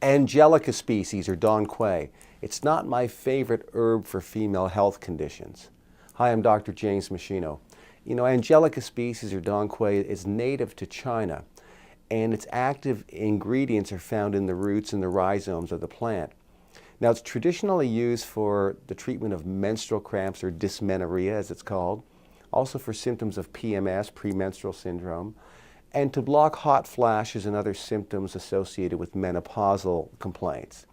Angelica species, or Dong Quai. It's not my favorite herb for female health conditions. Hi, I'm Dr. James Machino. You know, Angelica species, or Dong Quai, is native to China, and its active ingredients are found in the roots and the rhizomes of the plant. Now, it's traditionally used for the treatment of menstrual cramps, or dysmenorrhea as it's called, also for symptoms of PMS, premenstrual syndrome, and to block hot flashes and other symptoms associated with menopausal complaints.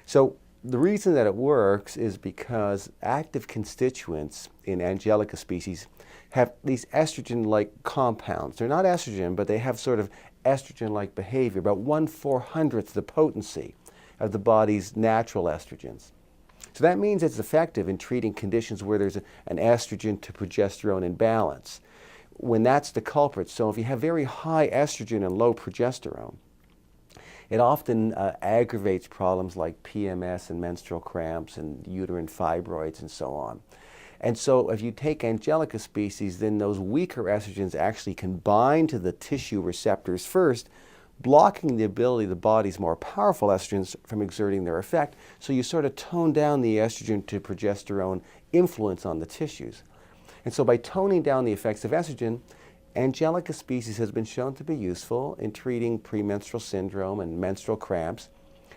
So the reason that it works is because active constituents in Angelica species have these estrogen-like compounds. They're not estrogen, but they have sort of estrogen-like behavior, about 1/400th the potency of the body's natural estrogens. So that means it's effective in treating conditions where there's an estrogen to progesterone imbalance, when that's the culprit. So if you have very high estrogen and low progesterone, it often aggravates problems like PMS and menstrual cramps and uterine fibroids and so on. And so if you take Angelica species, then those weaker estrogens actually can bind to the tissue receptors first, blocking the ability of the body's more powerful estrogens from exerting their effect. So you sort of tone down the estrogen to progesterone influence on the tissues. And so by toning down the effects of estrogen, Angelica species has been shown to be useful in treating premenstrual syndrome and menstrual cramps.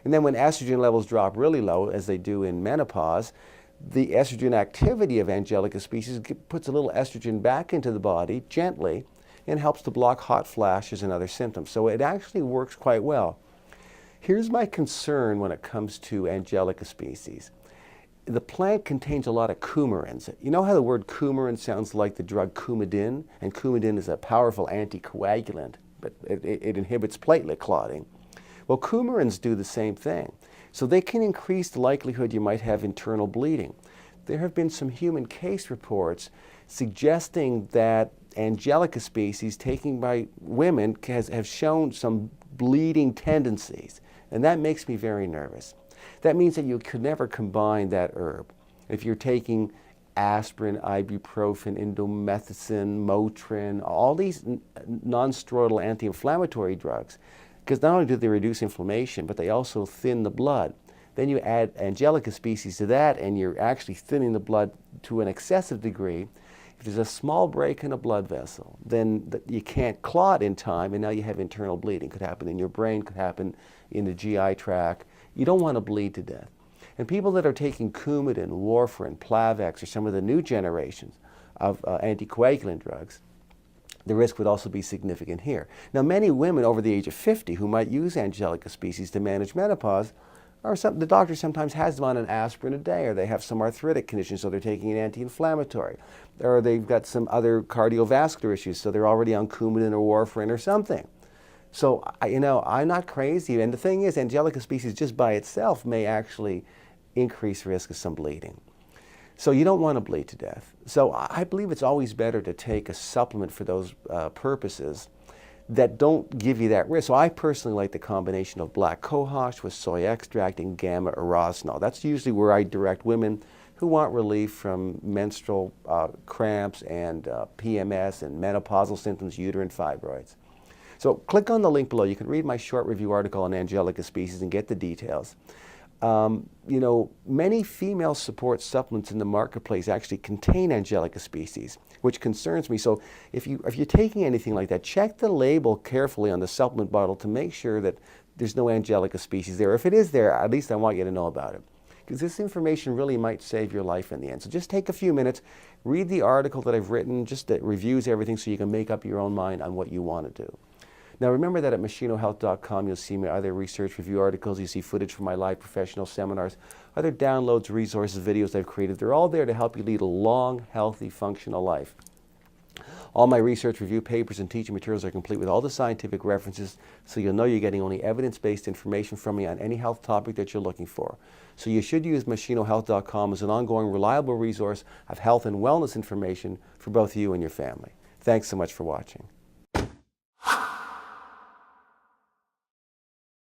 And then when estrogen levels drop really low, as they do in menopause, the estrogen activity of Angelica species puts a little estrogen back into the body gently and helps to block hot flashes and other symptoms. So it actually works quite well. Here's my concern when it comes to Angelica species. The plant contains a lot of coumarins. You know how the word coumarin sounds like the drug Coumadin? And Coumadin is a powerful anticoagulant, but it inhibits platelet clotting. Well, coumarins do the same thing. So they can increase the likelihood you might have internal bleeding. There have been some human case reports suggesting that Angelica species taken by women have shown some bleeding tendencies, and that makes me very nervous. That means that you could never combine that herb. If you're taking aspirin, ibuprofen, indomethacin, Motrin, all these non-steroidal anti-inflammatory drugs, because not only do they reduce inflammation, but they also thin the blood. Then you add Angelica species to that, and you're actually thinning the blood to an excessive degree. If there's a small break in a blood vessel, then you can't clot in time, and now you have internal bleeding. Could happen in your brain, could happen in the GI tract. You don't want to bleed to death. And people that are taking Coumadin, warfarin, Plavix, or some of the new generations of anticoagulant drugs, the risk would also be significant here. Now, many women over the age of 50 who might use Angelica species to manage menopause, the doctor sometimes has them on an aspirin a day, or they have some arthritic condition, so they're taking an anti-inflammatory, or they've got some other cardiovascular issues, so they're already on Coumadin or warfarin or something. So, I'm not crazy, and the thing is, Angelica species just by itself may actually increase risk of some bleeding. So you don't want to bleed to death. So I believe it's always better to take a supplement for those purposes that don't give you that risk. So I personally like the combination of black cohosh with soy extract and gamma erosinol. That's usually where I direct women who want relief from menstrual cramps and PMS and menopausal symptoms, uterine fibroids. So click on the link below. You can read my short review article on Angelica species and get the details. Many female support supplements in the marketplace actually contain Angelica species, which concerns me. So if you're taking anything like that, check the label carefully on the supplement bottle to make sure that there's no Angelica species there. If it is there, at least I want you to know about it, because this information really might save your life in the end. So just take a few minutes, read the article that I've written, just that reviews everything so you can make up your own mind on what you want to do. Now remember that at machinohealth.com you'll see my other research review articles, you see footage from my live professional seminars, other downloads, resources, videos I've created. They're all there to help you lead a long, healthy, functional life. All my research review papers and teaching materials are complete with all the scientific references, so you'll know you're getting only evidence-based information from me on any health topic that you're looking for. So you should use machinohealth.com as an ongoing, reliable resource of health and wellness information for both you and your family. Thanks so much for watching.